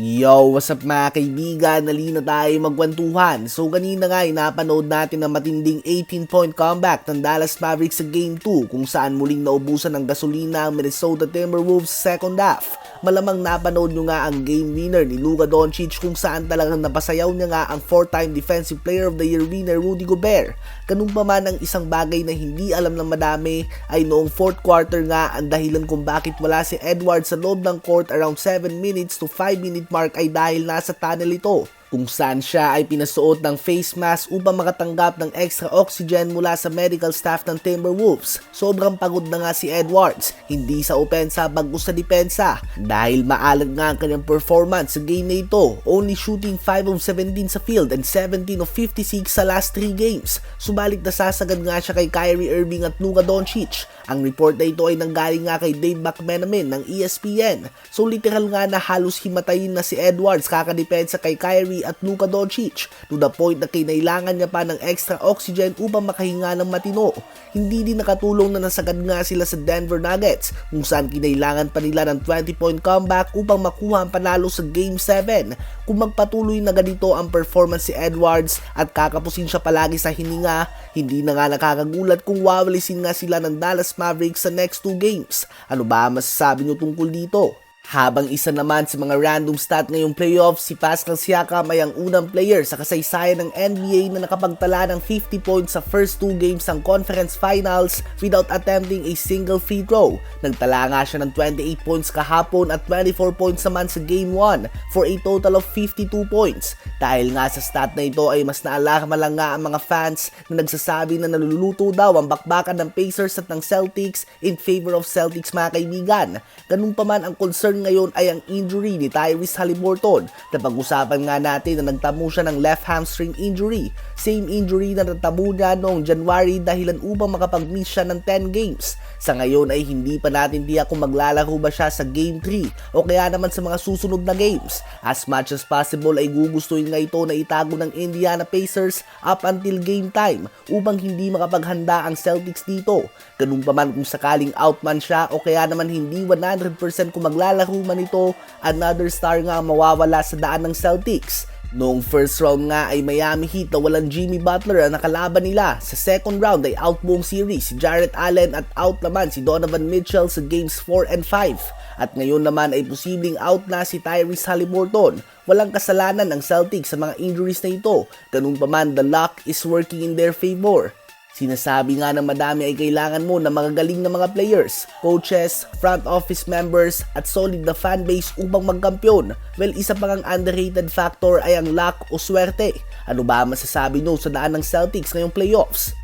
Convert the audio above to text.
Yo, what's up mga kaibigan? Nali na tayo magkwentuhan. So kanina nga napanood natin ang matinding 18-point comeback ng Dallas Mavericks sa Game 2 kung saan muling naubusan ng gasolina ang Minnesota Timberwolves sa second half. Malamang napanood nyo nga ang game winner ni Luka Doncic kung saan talagang napasayaw niya nga ang 4-time Defensive Player of the Year winner Rudy Gobert. Ganun pa man ang isang bagay na hindi alam ng madami ay noong fourth quarter nga ang dahilan kung bakit wala si Edwards sa loob ng court around 7 minutes to 5 minute mark ay dahil nasa tunnel ito, kung saan siya ay pinasuot ng face mask upang makatanggap ng extra oxygen mula sa medical staff ng Timberwolves. Sobrang pagod na nga si Edwards, hindi sa opensa bagkus sa depensa, dahil maalat nga ang kanyang performance sa game na ito, only shooting 5 of 17 sa field and 17 of 56 sa last 3 games. Subalit nasasagad nga siya kay Kyrie Irving at Luka Doncic. Ang report na ito ay nanggaling nga kay Dave McMenamin ng ESPN. So literal nga na halos himatayin na si Edwards kakadepensa kay Kyrie at Luka Doncic to the point na kinailangan niya pa ng extra oxygen upang makahinga ng matino. Hindi din nakatulong na nasagad nga sila sa Denver Nuggets kung saan kinailangan pa nila ng 20-point comeback upang makuha ang panalo sa Game 7. Kung magpatuloy na ganito ang performance si Edwards at kakapusin siya palagi sa hininga, hindi na nga nakakagulat kung wawalisin nga sila ng Dallas Mavericks sa next 2 games. Ano ba masasabi nyo tungkol dito? Habang isa naman sa mga random stat ngayong playoffs, si Pascal Siakam ay ang unang player sa kasaysayan ng NBA na nakapagtala ng 50 points sa first 2 games ng conference finals without attempting a single free throw. Nagtala nga siya ng 28 points kahapon at 24 points naman sa game 1 for a total of 52 points. Dahil nga sa stat na ito ay mas naalarma lang nga ang mga fans na nagsasabi na naluluto daw ang bakbakan ng Pacers at ng Celtics in favor of Celtics mga kaibigan. Ganun pa man ang concern ngayon ay ang injury ni Tyrese Haliburton. Napag-usapan nga natin na nagtamo siya ng left hamstring injury. Same injury na natamo niya noong January dahilan upang makapag-miss siya ng 10 games. Sa ngayon ay hindi pa natin tiyak kung maglalaro ba siya sa Game 3 o kaya naman sa mga susunod na games. As much as possible ay gugustuhin nga ito na itago ng Indiana Pacers up until game time upang hindi makapaghanda ang Celtics dito. Ganun pa man kung sakaling out man siya o kaya naman hindi 100% kung maglalaro man ito, another star nga ang mawawala sa daan ng Celtics. Noong first round nga ay Miami Heat na walang Jimmy Butler ang nakalaban nila. Sa second round ay out buong series si Jarrett Allen at out naman si Donovan Mitchell sa games 4 and 5. At ngayon naman ay posibleng out na si Tyrese Haliburton. Walang kasalanan ng Celtics sa mga injuries na ito. Ganun pa man, the luck is working in their favor. Sinasabi nga ng madami ay kailangan mo ng magagaling na mga players, coaches, front office members at solid na fanbase upang magkampiyon. Well, isa pang underrated factor ay ang luck o swerte. Ano ba masasabi nyo sa daan ng Celtics ngayong playoffs?